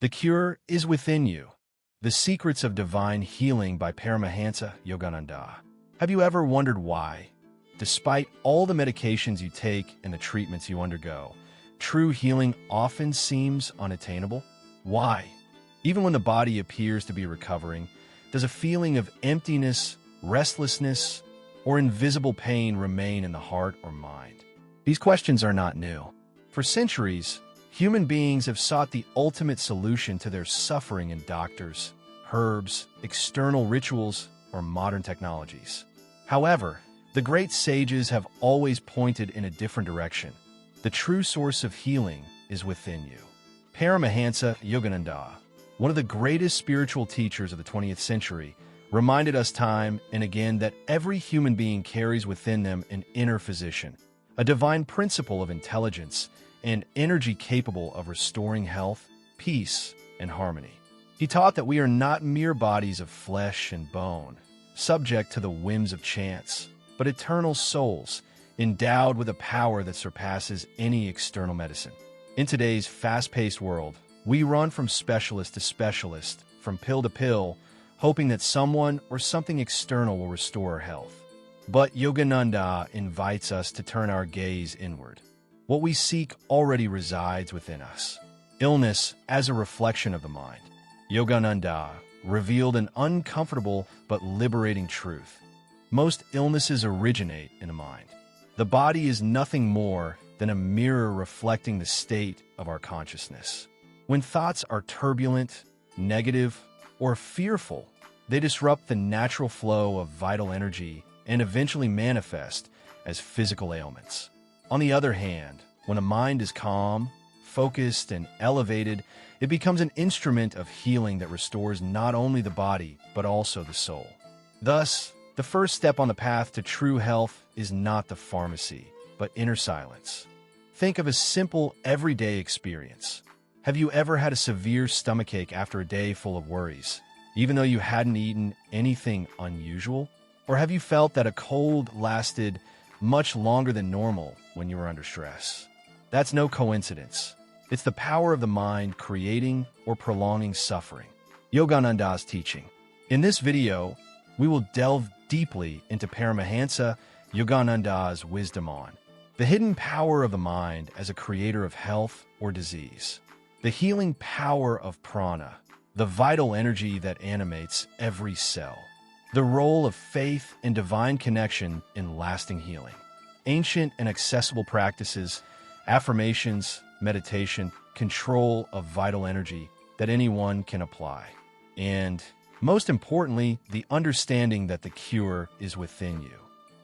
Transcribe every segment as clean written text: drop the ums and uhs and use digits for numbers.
The cure is within you. The Secrets of Divine Healing by Paramahansa Yogananda. Have you ever wondered why, despite all the medications you take and the treatments you undergo, true healing often seems unattainable? Why? Even when the body appears to be recovering, does a feeling of emptiness, restlessness, or invisible pain remain in the heart or mind? These questions are not new. For centuries, human beings have sought the ultimate solution to their suffering in doctors, herbs, external rituals, or modern technologies. However, the great sages have always pointed in a different direction. The true source of healing is within you. Paramahansa Yogananda, one of the greatest spiritual teachers of the 20th century, reminded us time and again that every human being carries within them an inner physician, a divine principle of intelligence and energy capable of restoring health, peace, and harmony. He taught that we are not mere bodies of flesh and bone, subject to the whims of chance, but eternal souls, endowed with a power that surpasses any external medicine. In today's fast-paced world, we run from specialist to specialist, from pill to pill, hoping that someone or something external will restore our health. But Yogananda invites us to turn our gaze inward. What we seek already resides within us. Illness as a reflection of the mind. Yogananda revealed an uncomfortable but liberating truth. Most illnesses originate in the mind. The body is nothing more than a mirror reflecting the state of our consciousness. When thoughts are turbulent, negative, or fearful, they disrupt the natural flow of vital energy and eventually manifest as physical ailments. On the other hand, when a mind is calm, focused, and elevated, it becomes an instrument of healing that restores not only the body, but also the soul. Thus, the first step on the path to true health is not the pharmacy, but inner silence. Think of a simple, everyday experience. Have you ever had a severe stomachache after a day full of worries, even though you hadn't eaten anything unusual? Or have you felt that a cold lasted much longer than normal when you were under stress? That's no coincidence. It's the power of the mind creating or prolonging suffering. Yogananda's teaching. In this video, we will delve deeply into Paramahansa Yogananda's wisdom on the hidden power of the mind as a creator of health or disease, the healing power of prana, the vital energy that animates every cell, the role of faith and divine connection in lasting healing, ancient and accessible practices, affirmations, meditation, control of vital energy that anyone can apply, and, most importantly, the understanding that the cure is within you.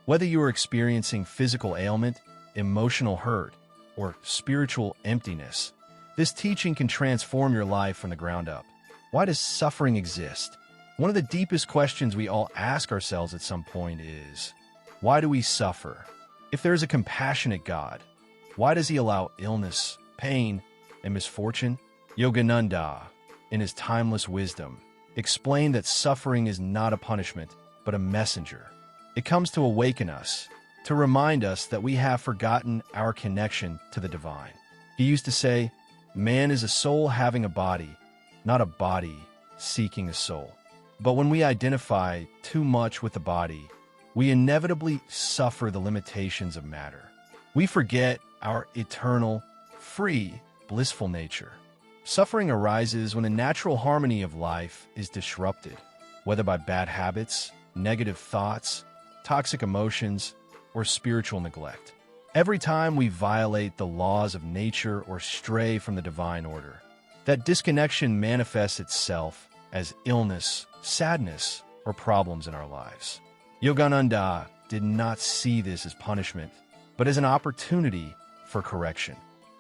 Whether you are experiencing physical ailment, emotional hurt, or spiritual emptiness, this teaching can transform your life from the ground up. Why does suffering exist? One of the deepest questions we all ask ourselves at some point is, why do we suffer? If there is a compassionate God, why does he allow illness, pain, and misfortune? Yogananda, in his timeless wisdom, explained that suffering is not a punishment, but a messenger. It comes to awaken us, to remind us that we have forgotten our connection to the divine. He used to say, man is a soul having a body, not a body seeking a soul. But when we identify too much with the body, we inevitably suffer the limitations of matter. We forget our eternal, free, blissful nature. Suffering arises when the natural harmony of life is disrupted, whether by bad habits, negative thoughts, toxic emotions, or spiritual neglect. Every time we violate the laws of nature or stray from the divine order, that disconnection manifests itself as illness, sadness, or problems in our lives. Yogananda did not see this as punishment, but as an opportunity for correction.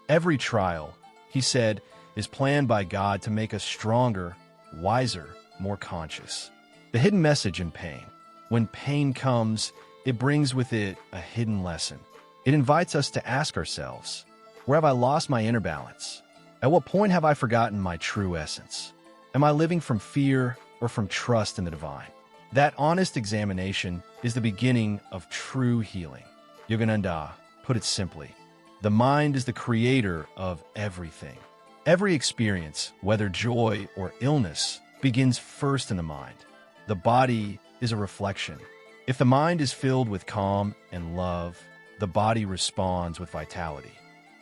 Every trial, he said, is planned by God to make us stronger, wiser, more conscious. The hidden message in pain. When pain comes, it brings with it a hidden lesson. It invites us to ask ourselves, where have I lost my inner balance? At what point have I forgotten my true essence? Am I living from fear or from trust in the divine? That honest examination is the beginning of true healing. Yogananda put it simply, the mind is the creator of everything. Every experience, whether joy or illness, begins first in the mind. The body is a reflection. If the mind is filled with calm and love, the body responds with vitality.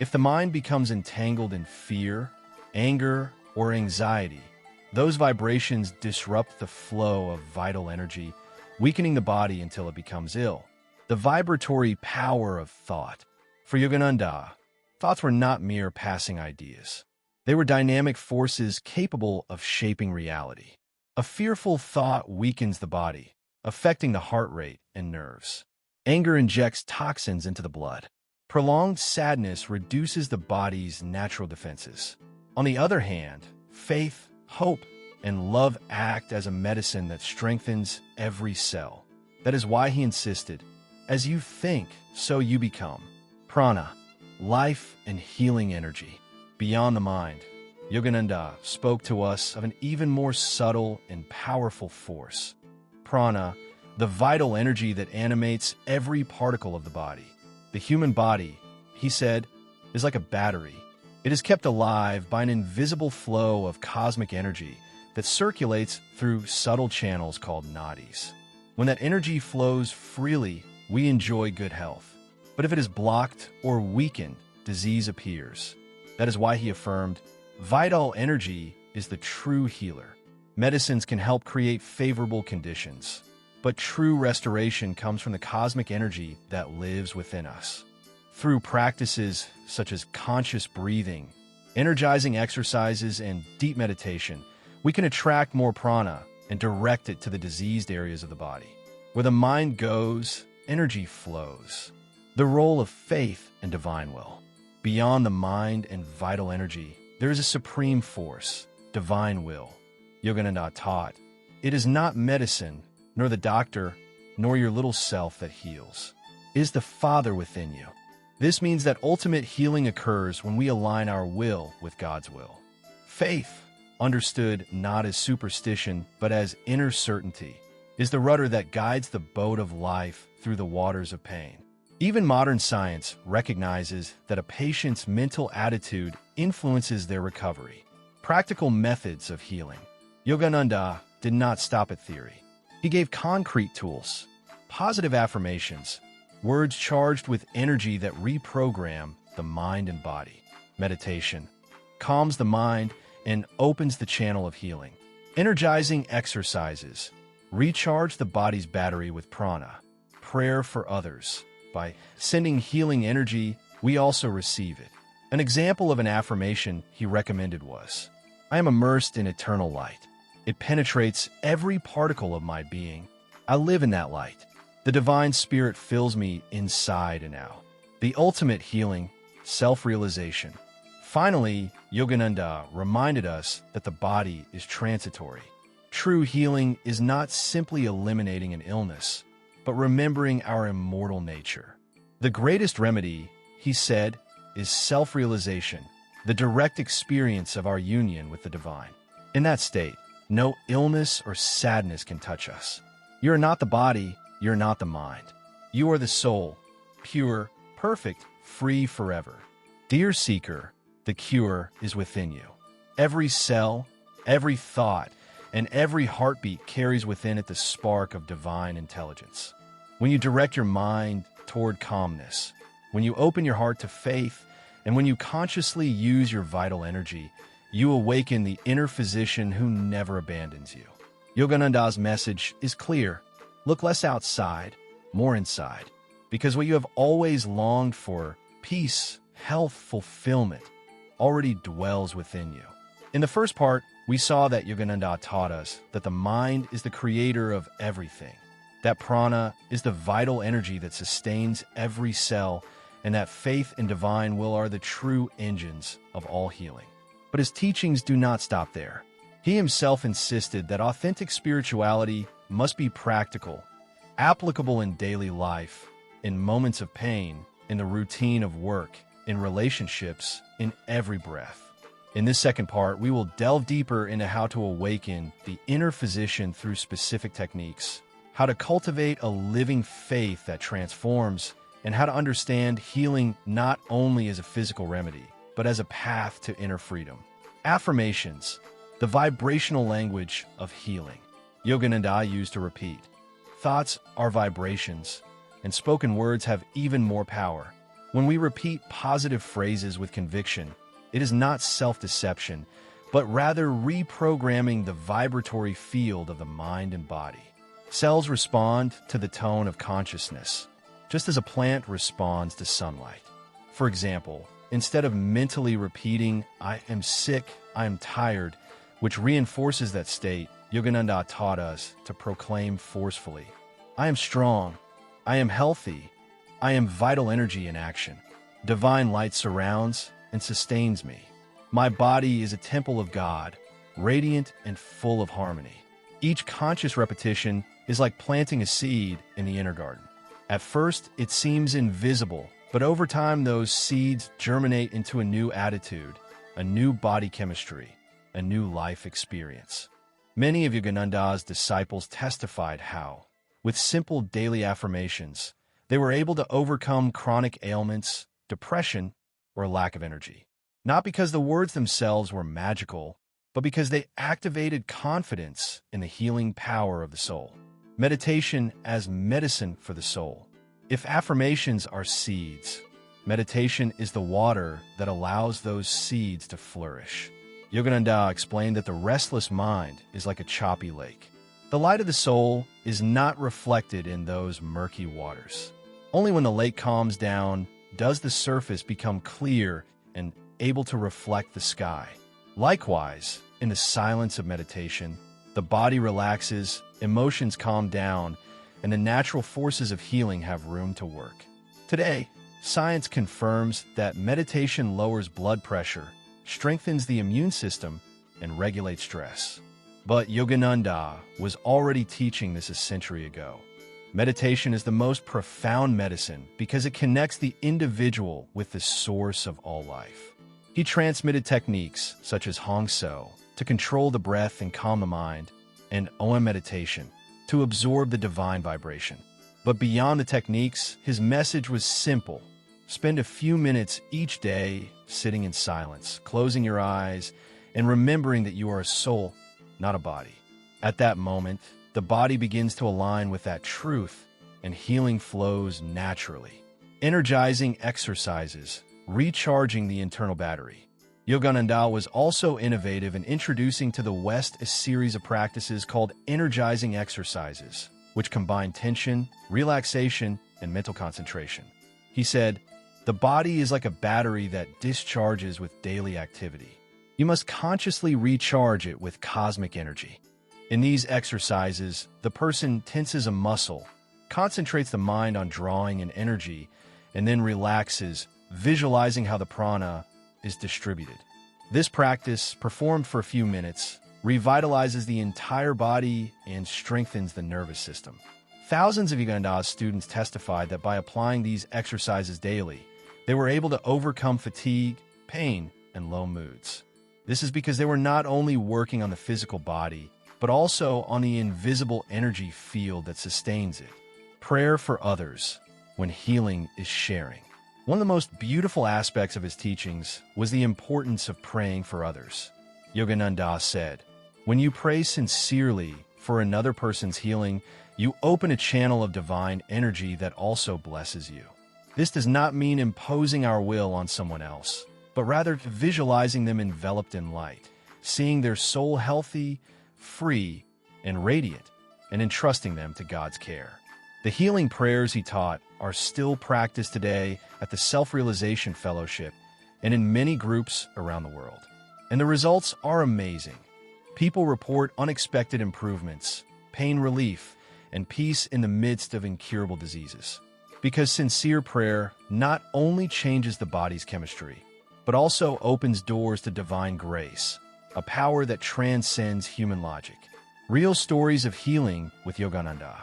If the mind becomes entangled in fear, anger, or anxiety, those vibrations disrupt the flow of vital energy, weakening the body until it becomes ill. The vibratory power of thought. For Yogananda, thoughts were not mere passing ideas. They were dynamic forces capable of shaping reality. A fearful thought weakens the body, affecting the heart rate and nerves. Anger injects toxins into the blood. Prolonged sadness reduces the body's natural defenses. On the other hand, faith, hope, and love act as a medicine that strengthens every cell. That is why he insisted, as you think, so you become. Prana, life and healing energy. Beyond the mind, Yogananda spoke to us of an even more subtle and powerful force. Prana, the vital energy that animates every particle of the body. The human body, he said, is like a battery. It is kept alive by an invisible flow of cosmic energy that circulates through subtle channels called nadis. When that energy flows freely, we enjoy good health. But if it is blocked or weakened, disease appears. That is why he affirmed, vital energy is the true healer. Medicines can help create favorable conditions, but true restoration comes from the cosmic energy that lives within us. Through practices such as conscious breathing, energizing exercises, and deep meditation, we can attract more prana and direct it to the diseased areas of the body. Where the mind goes, energy flows. The role of faith and divine will. Beyond the mind and vital energy, there is a supreme force, divine will. Yogananda taught, it is not medicine, nor the doctor, nor your little self that heals. It is the Father within you. This means that ultimate healing occurs when we align our will with God's will. Faith, understood not as superstition but as inner certainty, is the rudder that guides the boat of life through the waters of pain. Even modern science recognizes that a patient's mental attitude influences their recovery. Practical methods of healing. Yogananda did not stop at theory. He gave concrete tools, positive affirmations, words charged with energy that reprogram the mind and body. Meditation calms the mind and opens the channel of healing. Energizing exercises recharge the body's battery with prana. Prayer for others. By sending healing energy, we also receive it. An example of an affirmation he recommended was, I am immersed in eternal light. It penetrates every particle of my being. I live in that light. The divine spirit fills me inside and out. The ultimate healing, self-realization. Finally, Yogananda reminded us that the body is transitory. True healing is not simply eliminating an illness, but remembering our immortal nature. The greatest remedy, he said, is self-realization, the direct experience of our union with the divine. In that state, no illness or sadness can touch us. You are not the body, you are not the mind. You are the soul, pure, perfect, free forever. Dear seeker, the cure is within you. Every cell, every thought, and every heartbeat carries within it the spark of divine intelligence. When you direct your mind toward calmness, when you open your heart to faith, and when you consciously use your vital energy, you awaken the inner physician who never abandons you. Yogananda's message is clear. Look less outside, more inside, because what you have always longed for, peace, health, fulfillment, already dwells within you. In the first part, we saw that Yogananda taught us that the mind is the creator of everything, that prana is the vital energy that sustains every cell, and that faith and divine will are the true engines of all healing. But his teachings do not stop there. He himself insisted that authentic spirituality must be practical, applicable in daily life, in moments of pain, in the routine of work, in relationships, in every breath. In this second part, we will delve deeper into how to awaken the inner physician through specific techniques, how to cultivate a living faith that transforms, and how to understand healing not only as a physical remedy, but as a path to inner freedom. Affirmations, the vibrational language of healing. Yogananda used to repeat, "Thoughts are vibrations, and spoken words have even more power." When we repeat positive phrases with conviction, it is not self-deception, but rather reprogramming the vibratory field of the mind and body. Cells respond to the tone of consciousness, just as a plant responds to sunlight. For example, instead of mentally repeating, "I am sick, I am tired," which reinforces that state, Yogananda taught us to proclaim forcefully, "I am strong, I am healthy, I am vital energy in action. Divine light surrounds and sustains me. My body is a temple of God, radiant and full of harmony." Each conscious repetition is like planting a seed in the inner garden. At first, it seems invisible, but over time those seeds germinate into a new attitude, a new body chemistry, a new life experience. Many of Yogananda's disciples testified how, with simple daily affirmations, they were able to overcome chronic ailments, depression, or a lack of energy. Not because the words themselves were magical, but because they activated confidence in the healing power of the soul. Meditation as medicine for the soul. If affirmations are seeds, meditation is the water that allows those seeds to flourish. Yogananda explained that the restless mind is like a choppy lake. The light of the soul is not reflected in those murky waters. Only when the lake calms down does the surface become clear and able to reflect the sky. Likewise, in the silence of meditation, the body relaxes, emotions calm down, and the natural forces of healing have room to work. Today, science confirms that meditation lowers blood pressure, strengthens the immune system, and regulates stress. But Yogananda was already teaching this a century ago. Meditation is the most profound medicine because it connects the individual with the source of all life. He transmitted techniques such as Hong So to control the breath and calm the mind, and OM meditation to absorb the divine vibration. But beyond the techniques, his message was simple. Spend a few minutes each day sitting in silence, closing your eyes, and remembering that you are a soul, not a body. At that moment, the body begins to align with that truth, and healing flows naturally. Energizing exercises, recharging the internal battery. Yogananda was also innovative in introducing to the West a series of practices called energizing exercises, which combine tension, relaxation, and mental concentration. He said, "The body is like a battery that discharges with daily activity. You must consciously recharge it with cosmic energy." In these exercises, the person tenses a muscle, concentrates the mind on drawing in energy, and then relaxes, visualizing how the prana is distributed. This practice, performed for a few minutes, revitalizes the entire body and strengthens the nervous system. Thousands of Yogananda's students testified that by applying these exercises daily, they were able to overcome fatigue, pain, and low moods. This is because they were not only working on the physical body, but also on the invisible energy field that sustains it. Prayer for others, when healing is sharing. One of the most beautiful aspects of his teachings was the importance of praying for others. Yogananda said, "When you pray sincerely for another person's healing, you open a channel of divine energy that also blesses you." This does not mean imposing our will on someone else, but rather visualizing them enveloped in light, seeing their soul healthy, free, and radiant, and entrusting them to God's care. The healing prayers he taught are still practiced today at the Self-Realization Fellowship and in many groups around the world. And the results are amazing. People report unexpected improvements, pain relief, and peace in the midst of incurable diseases. Because sincere prayer not only changes the body's chemistry, but also opens doors to divine grace, a power that transcends human logic. Real stories of healing with Yogananda.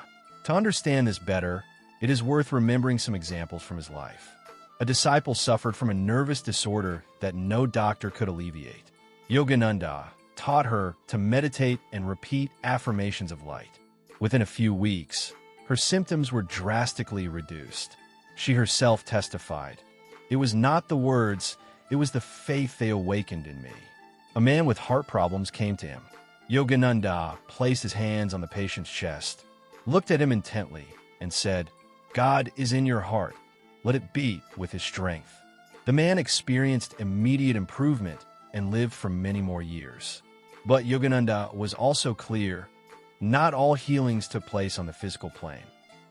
To understand this better, it is worth remembering some examples from his life. A disciple suffered from a nervous disorder that no doctor could alleviate. Yogananda taught her to meditate and repeat affirmations of light. Within a few weeks, her symptoms were drastically reduced. She herself testified, "It was not the words, it was the faith they awakened in me." A man with heart problems came to him. Yogananda placed his hands on the patient's chest, looked at him intently, and said, "God is in your heart. Let it beat with his strength." The man experienced immediate improvement and lived for many more years. But Yogananda was also clear, not all healings took place on the physical plane.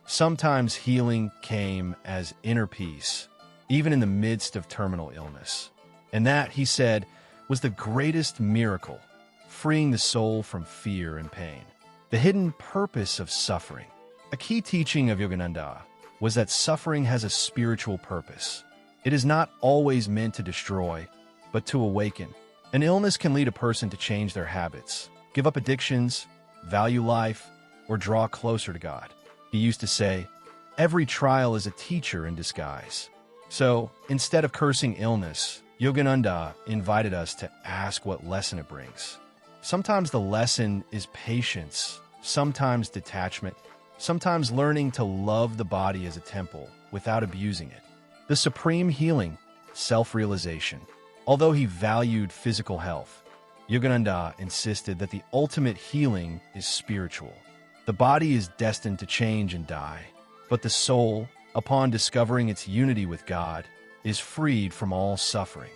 Sometimes healing came as inner peace, even in the midst of terminal illness. And that, he said, was the greatest miracle, freeing the soul from fear and pain. The hidden purpose of suffering. A key teaching of Yogananda was that suffering has a spiritual purpose. It is not always meant to destroy, but to awaken. An illness can lead a person to change their habits, give up addictions, value life, or draw closer to God. He used to say, "Every trial is a teacher in disguise." So, instead of cursing illness, Yogananda invited us to ask what lesson it brings. Sometimes the lesson is patience, sometimes detachment, sometimes learning to love the body as a temple without abusing it. The supreme healing, self-realization. Although he valued physical health, Yogananda insisted that the ultimate healing is spiritual. The body is destined to change and die, but the soul, upon discovering its unity with God, is freed from all suffering.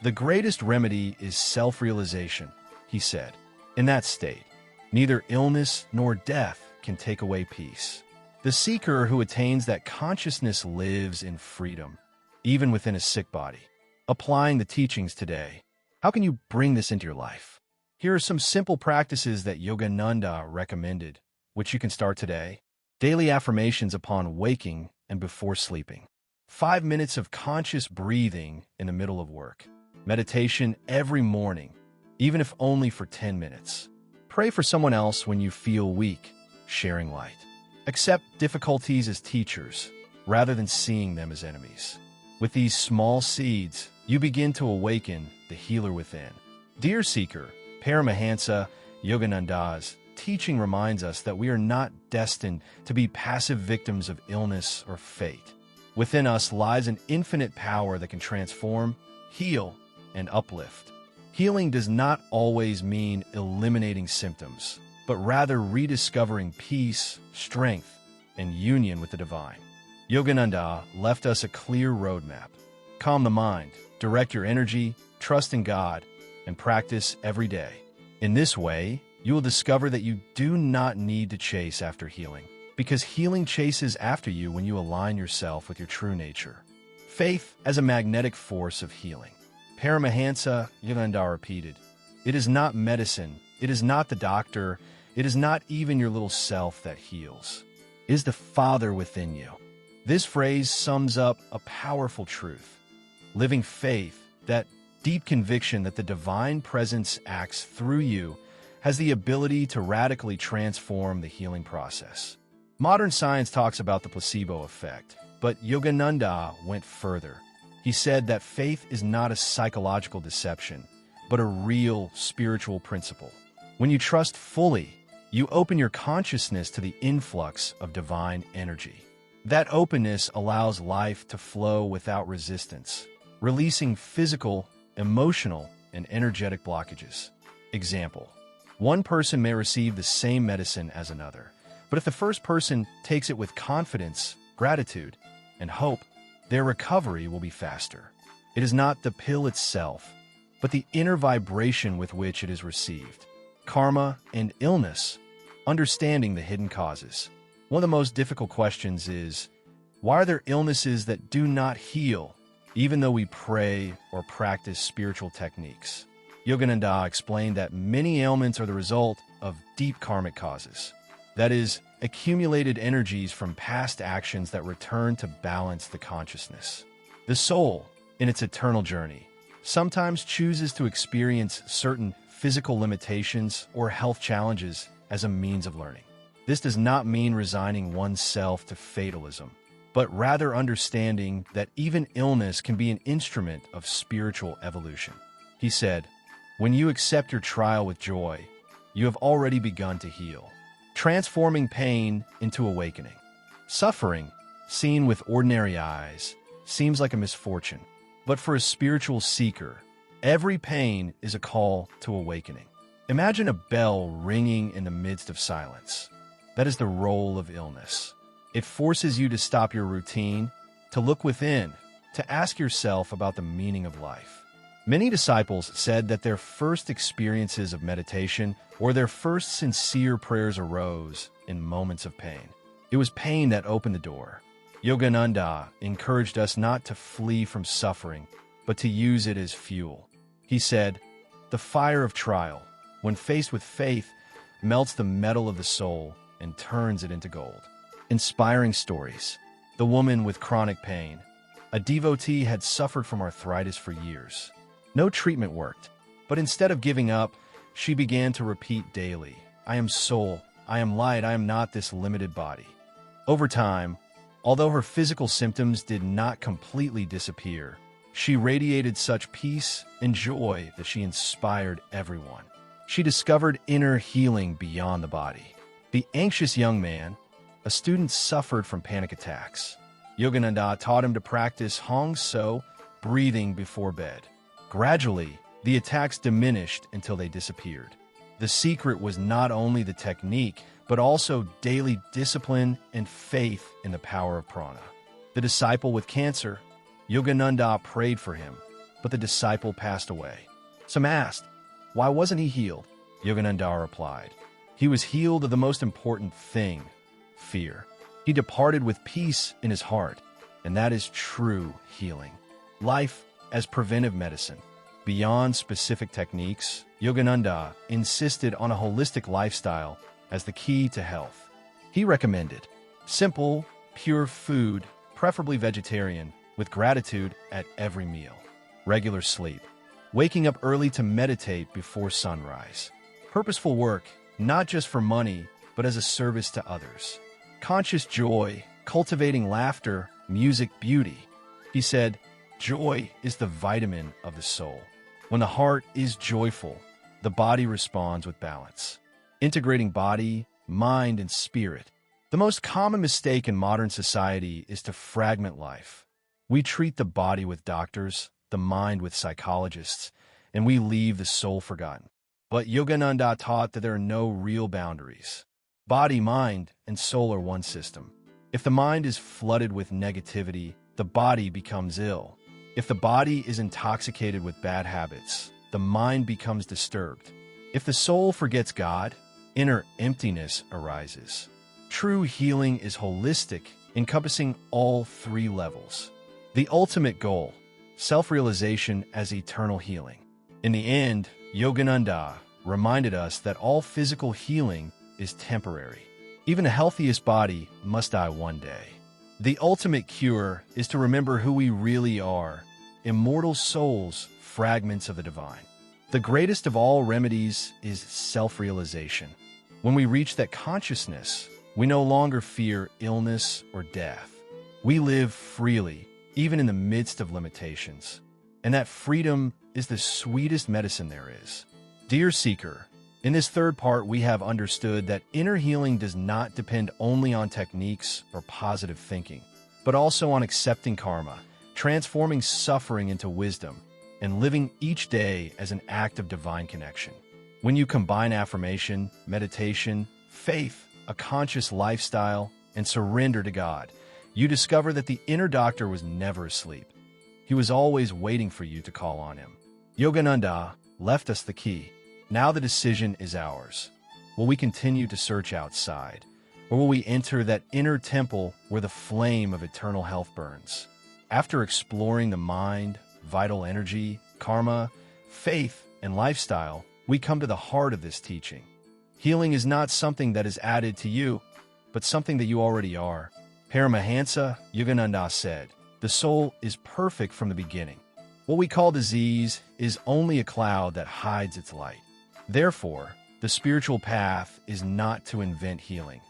The greatest remedy is self-realization, he said. In that state, neither illness nor death can take away peace. The seeker who attains that consciousness lives in freedom, even within a sick body. Applying the teachings today, how can you bring this into your life? Here are some simple practices that Yogananda recommended, which you can start today. Daily affirmations upon waking and before sleeping. 5 minutes of conscious breathing in the middle of work. Meditation every morning, even if only for 10 minutes. Pray for someone else when you feel weak, sharing light. Accept difficulties as teachers, rather than seeing them as enemies. With these small seeds, you begin to awaken the healer within. Dear Seeker, Paramahansa Yogananda's teaching reminds us that we are not destined to be passive victims of illness or fate. Within us lies an infinite power that can transform, heal, and uplift. Healing does not always mean eliminating symptoms, but rather rediscovering peace, strength, and union with the divine. Yogananda left us a clear roadmap. Calm the mind, direct your energy, trust in God, and practice every day. In this way, you will discover that you do not need to chase after healing, because healing chases after you when you align yourself with your true nature. Faith as a magnetic force of healing. Paramahansa Yogananda repeated, "It is not medicine, it is not the doctor, it is not even your little self that heals. It is the Father within you." This phrase sums up a powerful truth. Living faith, that deep conviction that the divine presence acts through you, has the ability to radically transform the healing process. Modern science talks about the placebo effect, but Yogananda went further. He said that faith is not a psychological deception, but a real spiritual principle. When you trust fully, you open your consciousness to the influx of divine energy. That openness allows life to flow without resistance, releasing physical, emotional, and energetic blockages. Example: one person may receive the same medicine as another, but if the first person takes it with confidence, gratitude, and hope, their recovery will be faster. It is not the pill itself, but the inner vibration with which it is received. Karma and illness, understanding the hidden causes. One of the most difficult questions is, why are there illnesses that do not heal, even though we pray or practice spiritual techniques? Yogananda explained that many ailments are the result of deep karmic causes. That is, accumulated energies from past actions that return to balance the consciousness. The soul, in its eternal journey, sometimes chooses to experience certain physical limitations or health challenges as a means of learning. This does not mean resigning oneself to fatalism, but rather understanding that even illness can be an instrument of spiritual evolution. He said, "When you accept your trial with joy, you have already begun to heal, transforming pain into awakening. Suffering, seen with ordinary eyes, seems like a misfortune, but for a spiritual seeker, Every pain is a call to awakening. Imagine a bell ringing in the midst of silence. That is the role of illness. It forces you to stop your routine, to look within, to ask yourself about the meaning of life. Many disciples said that their first experiences of meditation or their first sincere prayers arose in moments of pain. It was pain that opened the door. Yogananda encouraged us not to flee from suffering, but to use it as fuel. He said, "The fire of trial, when faced with faith, melts the metal of the soul and turns it into gold." Inspiring stories. The woman with chronic pain. A devotee had suffered from arthritis for years. No treatment worked, but instead of giving up, she began to repeat daily, "I am soul, I am light, I am not this limited body." Over time, although her physical symptoms did not completely disappear, she radiated such peace and joy that she inspired everyone. She discovered inner healing beyond the body. The anxious young man, a student, suffered from panic attacks. Yogananda taught him to practice Hong So, breathing before bed. Gradually, the attacks diminished until they disappeared. The secret was not only the technique, but also daily discipline and faith in the power of prana. The disciple with cancer, Yogananda prayed for him, but the disciple passed away. Some asked, why wasn't he healed? Yogananda replied, he was healed of the most important thing, fear. He departed with peace in his heart, and that is true healing. Life as preventive medicine. Beyond specific techniques, Yogananda insisted on a holistic lifestyle as the key to health. He recommended simple, pure food, preferably vegetarian, with gratitude at every meal. Regular sleep. Waking up early to meditate before sunrise. Purposeful work, not just for money, but as a service to others. Conscious joy, cultivating laughter, music, beauty. He said, joy is the vitamin of the soul. When the heart is joyful, the body responds with balance. Integrating body, mind, and spirit. The most common mistake in modern society is to fragment life. We treat the body with doctors, the mind with psychologists, and we leave the soul forgotten. But Yogananda taught that there are no real boundaries. Body, mind, and soul are one system. If the mind is flooded with negativity, the body becomes ill. If the body is intoxicated with bad habits, the mind becomes disturbed. If the soul forgets God, inner emptiness arises. True healing is holistic, encompassing all three levels. The ultimate goal, self-realization as eternal healing. In the end, Yogananda reminded us that all physical healing is temporary. Even the healthiest body must die one day. The ultimate cure is to remember who we really are, immortal souls, fragments of the divine. The greatest of all remedies is self-realization. When we reach that consciousness, we no longer fear illness or death. We live freely, even in the midst of limitations. And that freedom is the sweetest medicine there is. Dear Seeker, in this third part, we have understood that inner healing does not depend only on techniques or positive thinking, but also on accepting karma, transforming suffering into wisdom, and living each day as an act of divine connection. When you combine affirmation, meditation, faith, a conscious lifestyle, and surrender to God, you discover that the inner doctor was never asleep. He was always waiting for you to call on him. Yogananda left us the key. Now the decision is ours. Will we continue to search outside, or will we enter that inner temple where the flame of eternal health burns? After exploring the mind, vital energy, karma, faith, and lifestyle, we come to the heart of this teaching. Healing is not something that is added to you, but something that you already are. Paramahansa Yogananda said, the soul is perfect from the beginning. What we call disease is only a cloud that hides its light. Therefore, the spiritual path is not to invent healing,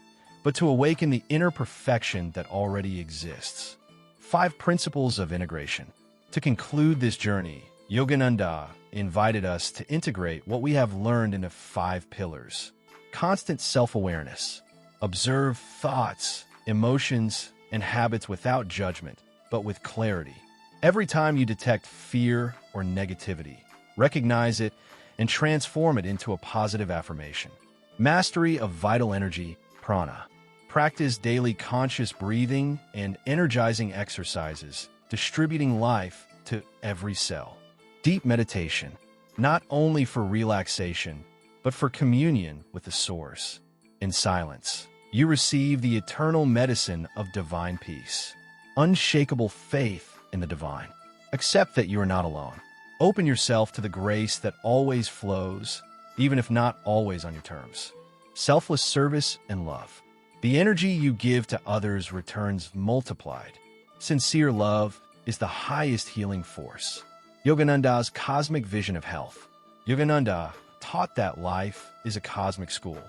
but to awaken the inner perfection that already exists. 5 principles of integration. To conclude this journey, Yogananda invited us to integrate what we have learned into 5 pillars. Constant self-awareness. Observe thoughts, emotions, and habits without judgment, but with clarity. Every time you detect fear or negativity, recognize it, and transform it into a positive affirmation. Mastery of vital energy, prana. Practice daily conscious breathing and energizing exercises, distributing life to every cell. Deep meditation, not only for relaxation, but for communion with the source. In silence, you receive the eternal medicine of divine peace. Unshakable faith in the divine. Accept that you are not alone. Open yourself to the grace that always flows, even if not always on your terms. Selfless service and love. The energy you give to others returns multiplied. Sincere love is the highest healing force. Yogananda's cosmic vision of health. Yogananda taught that life is a cosmic school.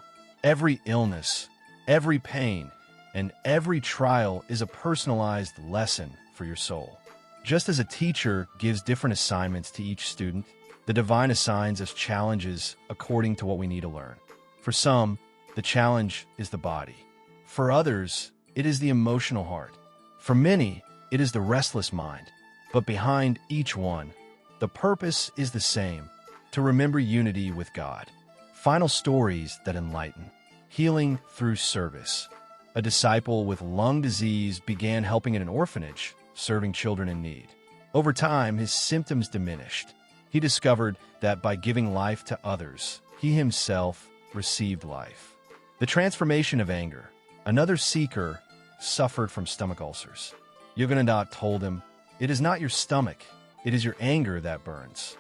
Every illness, every pain, and every trial is a personalized lesson for your soul. Just as a teacher gives different assignments to each student, the divine assigns us challenges according to what we need to learn. For some, the challenge is the body. For others, it is the emotional heart. For many, it is the restless mind. But behind each one, the purpose is the same: to remember unity with God. Final stories that enlighten. Healing through service. A disciple with lung disease began helping in an orphanage, serving children in need. Over time, his symptoms diminished. He discovered that by giving life to others, he himself received life. The transformation of anger. Another seeker suffered from stomach ulcers. Yogananda told him, "It is not your stomach, it is your anger that burns."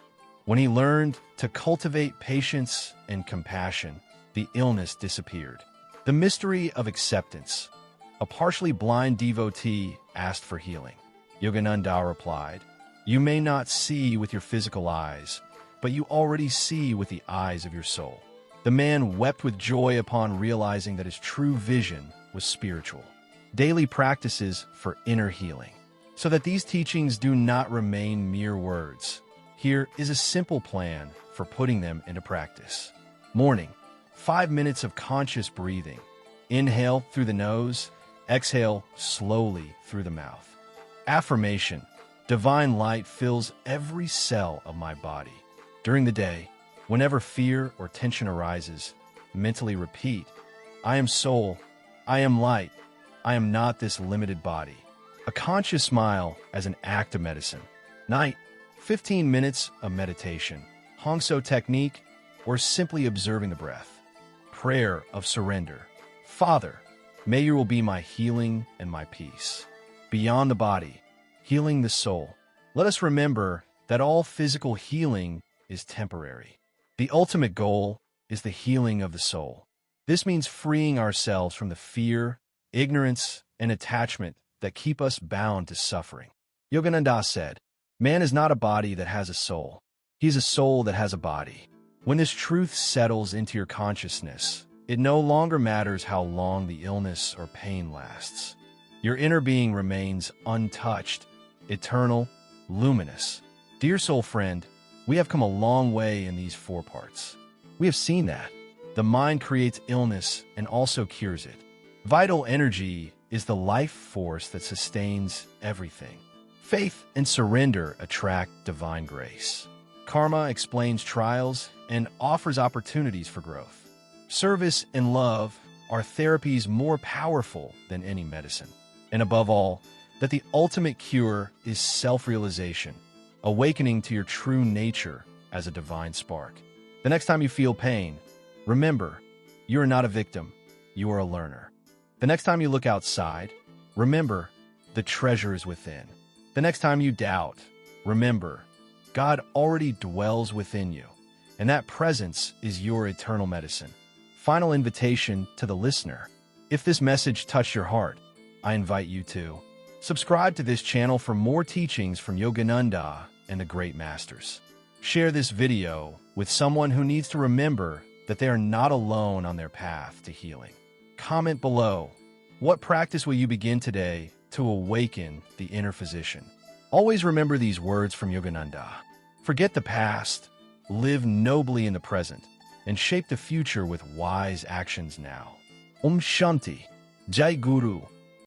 When he learned to cultivate patience and compassion, the illness disappeared. The mystery of acceptance. A partially blind devotee asked for healing. Yogananda replied, "You may not see with your physical eyes, but you already see with the eyes of your soul." The man wept with joy upon realizing that his true vision was spiritual. Daily practices for inner healing. So that these teachings do not remain mere words, here is a simple plan for putting them into practice. Morning, 5 minutes of conscious breathing. Inhale through the nose, exhale slowly through the mouth. Affirmation. Divine light fills every cell of my body. During the day, whenever fear or tension arises, mentally repeat, "I am soul, I am light, I am not this limited body." A conscious smile as an act of medicine. Night, 15 minutes of meditation, Hongso technique, or simply observing the breath. Prayer of surrender. Father, may your will be my healing and my peace. Beyond the body, healing the soul. Let us remember that all physical healing is temporary. The ultimate goal is the healing of the soul. This means freeing ourselves from the fear, ignorance, and attachment that keep us bound to suffering. Yogananda said, "Man is not a body that has a soul. He is a soul that has a body." When this truth settles into your consciousness, it no longer matters how long the illness or pain lasts. Your inner being remains untouched, eternal, luminous. Dear soul friend, we have come a long way in these 4 parts. We have seen that the mind creates illness and also cures it. Vital energy is the life force that sustains everything. Faith and surrender attract divine grace. Karma explains trials and offers opportunities for growth. Service and love are therapies more powerful than any medicine. And above all, that the ultimate cure is self-realization, awakening to your true nature as a divine spark. The next time you feel pain, remember, you are not a victim, you are a learner. The next time you look outside, remember, the treasure is within. The next time you doubt, remember, God already dwells within you, and that presence is your eternal medicine. Final invitation to the listener. If this message touched your heart, I invite you to subscribe to this channel for more teachings from Yogananda and the great masters. Share this video with someone who needs to remember that they are not alone on their path to healing. Comment below, what practice will you begin today to awaken the inner physician? Always remember these words from Yogananda. Forget the past, live nobly in the present, and shape the future with wise actions now. Om Shanti. Jai Guru.